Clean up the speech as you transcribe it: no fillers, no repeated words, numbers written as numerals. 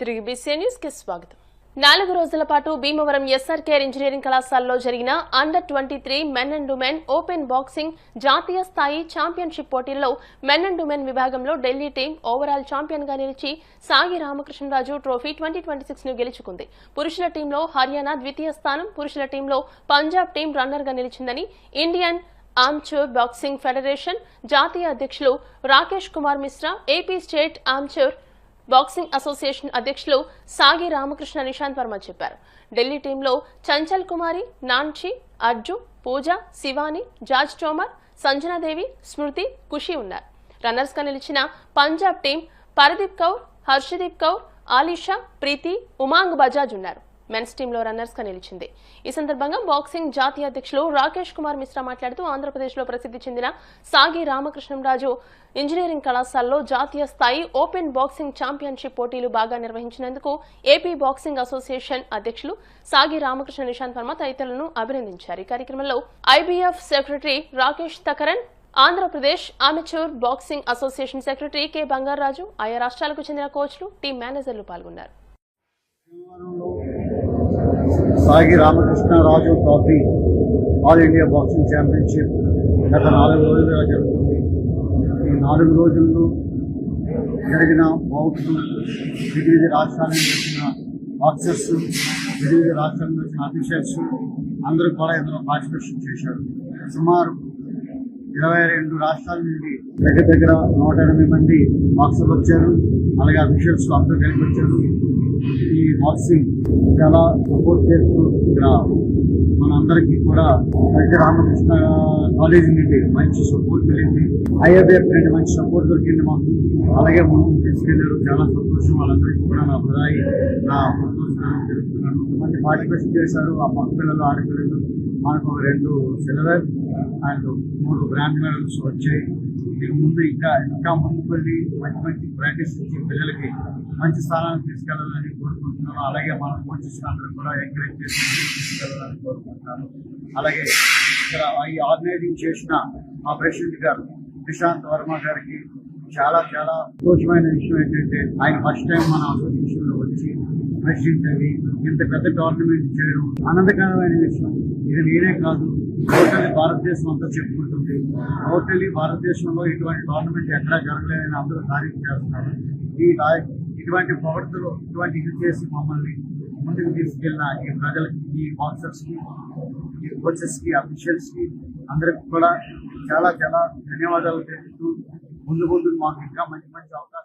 తిరిగి BC news కి స్వాగతం. 4 రోజుల పాటు భీమవరం ఎస్ఆర్కేఆర్ ఇంజనీరింగ్ కళాశాలలో జరిగిన అండర్-23 men and women open boxing జాతీయ స్థాయి ఛాంపియన్షిప్ పోటీల్లో మెన్ అండ్ ఉమెన్ విభాగంలో ఢిల్లీ టీం ఓవరాల్ ఛాంపియన్ గా నిలిచి సాగి రామకృష్ణరాజు ట్రోఫీ 2026 ను గెలుచుకుంది. పురుషుల టీంలో హర్యానా ద్వితీయ స్థానం, పురుషుల టీంలో పంజాబ్ టీం రన్నర్ గా నిలిచిందని ఇండియన్ ఆర్మచర్ బాక్సింగ్ ఫెడరేషన్ జాతీయ అధ్యక్షులు Rakesh Kumar Mishra, AP state amateur boxing association అధ్యక్షులు సాగి రామకృష్ణ నిశాంత్ వర్మ చెప్పారు. ఢిల్లీ టీంలో చంచల్ కుమారి, నాన్చి, అర్జు, పూజ, శివాని, జార్జ్ టోమర్, సంజనాదేవి, స్మృతి, ఖుషి ఉన్నారు. రన్నర్స్ గా నిలిచిన పంజాబ్ టీం పరదీప్ కౌర్, హర్షదీప్ కౌర్, ఆలిషా, ప్రీతి, ఉమాంగ్ బజాజ్ ఉన్నారు. మెన్స్ టీంలో రన్నర్స్ గా నిలిచింది. ఈ సందర్భంగా బాక్సింగ్ జాతీయ అధ్యక్షులు రాకేష్ కుమార్ మిశ్రా మాట్లాడుతూ ఆంధ్రప్రదేశ్ లో ప్రసిద్ధి చెందిన సాగి రామకృష్ణరాజు ఇంజనీరింగ్ కళాశాలలో జాతీయ స్థాయి ఓపెన్ బాక్సింగ్ ఛాంపియన్షిప్ పోటీలు బాగా నిర్వహించినందుకు ఏపీ బాక్సింగ్ అసోసియేషన్ అధ్యక్షులు సాగి రామకృష్ణ నిశాంత్ వర్మ తదితరులను అభినందించారు. ఈ కార్యక్రమంలో IBF secretary Rakesh Takaran, Andhra Pradesh amateur boxing association secretary K Bangaraju, ఆయా రాష్ట్రాలకు చెందిన కోచ్లు, టీం మేనేజర్లు పాల్గొన్నారు. Sagi Ramakrishnaraju trophy all India boxing championship గత 4 రోజులుగా జరుగుతుంది. ఈ 4 రోజుల్లో జరిగిన బౌట్లు, వివిధ రాష్ట్రాల నుంచి వచ్చిన బాక్సర్స్, వివిధ రాష్ట్రాల నుంచి వచ్చిన అఫీషియల్స్ అందరూ కూడా ఇందులో పార్టిసిపేషన్ చేశారు. సుమారు 22 రాష్ట్రాల నుండి దగ్గర 180 మంది బాక్సర్లు వచ్చారు. అలాగే అఫీషియల్స్ అందరూ కలిపి వచ్చారు. ఈ బాక్సింగ్ చాలా సపోర్ట్ చేస్తూ ఇక్కడ మనందరికీ కూడా రామకృష్ణ కాలేజీ నుండి మంచి సపోర్ట్ కలిగింది. ఐఏబిఎఫ్ నుండి మంచి సపోర్ట్ దొరికింది మాకు. అలాగే ముందుకు తీసుకెళ్లారు. చాలా సంతోషం. వాళ్ళందరికీ కూడా నా బుధాయి నా సంతోషాన్ని తెలుపుతున్నాను. మంది పార్టిసిపేషన్ చేశారు. ఆ మగ పిల్లలు, ఆడపిల్లలు మనకు 2 సిల్వర్ అండ్ 3 బ్రాంజ్ మెడల్స్ వచ్చాయి. దీని ముందు ఇంకా ముందుకు వెళ్ళి మంచి ప్రాక్టీస్ ఇచ్చి పిల్లలకి మంచి స్థానానికి తీసుకెళ్లాలని కోరుకుంటున్నాను. అలాగే మన కోచెస్ అందరూ కూడా ఎంకరేజ్ చేసి తీసుకెళ్లాలని కోరుకుంటున్నాను. అలాగే ఇక్కడ ఈ ఆర్గనైజింగ్ చేసిన మా ప్రెసిడెంట్ గారు నిశాంత్ వర్మ గారికి చాలా సంతోషమైన విషయం ఏంటంటే ఆయన ఫస్ట్ టైం మన అసోసియేషన్ లో వచ్చి ప్రెసిడెంట్ అయ్యి ఇంత పెద్ద టోర్నమెంట్ చేయడం ఆనందకరమైన విషయం. ఇది నేనే కాదు, టోటల్లీ భారతదేశం అంతా చెప్పుకుంటుంది. టోటల్లీ భారతదేశంలో ఇటువంటి టోర్నమెంట్ ఎక్కడా జరగలేదని అందరూ తారీఫ్ చేస్తున్నారు. ఇటువంటి ప్రవర్తనలు ఇటువంటి ఇది చేసి మమ్మల్ని ముందుకు తీసుకెళ్ళిన ఈ ప్రజలకి, ఈ బాక్సర్స్ కి, ఈ కోచెస్ కి, అఫీషియల్స్ కి అందరికి కూడా చాలా ధన్యవాదాలు తెలుపుతూ ముందు మాకు ఇంకా మంచి అవకాశాలు